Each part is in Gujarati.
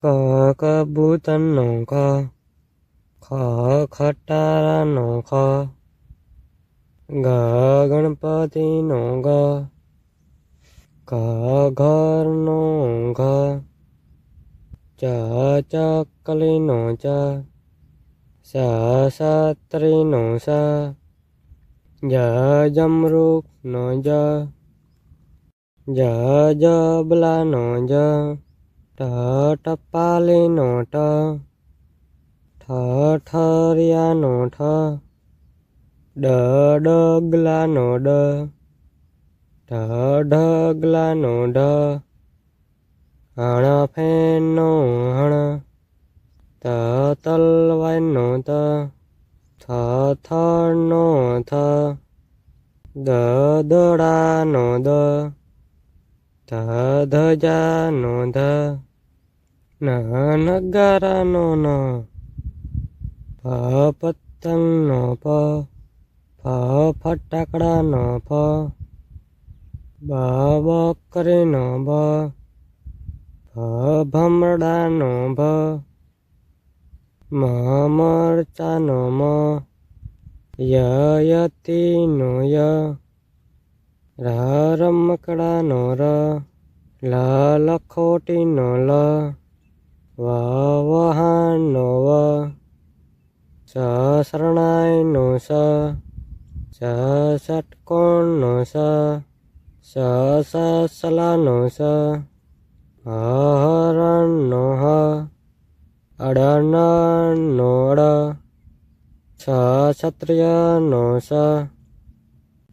ક કબૂતરનો ખ, ખ ખટારાનો ખ, ગ ગણપતિનો ગ, ઘ ઘરનો ઘ, ચ ચકલીનો ચ, સ છત્રીનો સ, જ જમરૂખનો જ, જ જબલાનો જ, ટ ટપાલીનો ટ, ઠ ઠરિયાનો ઠ, ડ ડગલાનો ડ, ઢ ઢગલાનો ઢ, હણ ફેનનો હણ, ત તલવારનો ત, થ થળનો થ, દ દડાનો દ, ધ ધજાનો ધ, ન નગારાનો ન, પ પતંગનો પ, ફ ફટાકડાનો ફ, બ બકરીનો બ, ભ ભમરડાનો ભ, મ મરચાનો મ, ય યતીનો ય, ર રમકડાનો ર, લ લખોટીનો લ, વ વહાણનો વ, સ શરણાઈનો સ, સ ષટકોણનો સ, સ સલાનો સ, હ હરણનો હ, અડનનો અડ, છ ક્ષત્રિયનો સ,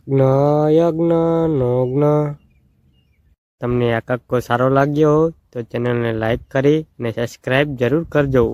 જ્ઞ યજ્ઞનો જ્ઞ. તમને આ કક્કો સારો લાગ્યો હોય તો ચેનલને લાઈક કરી અને સબસ્ક્રાઈબ જરૂર કરજો.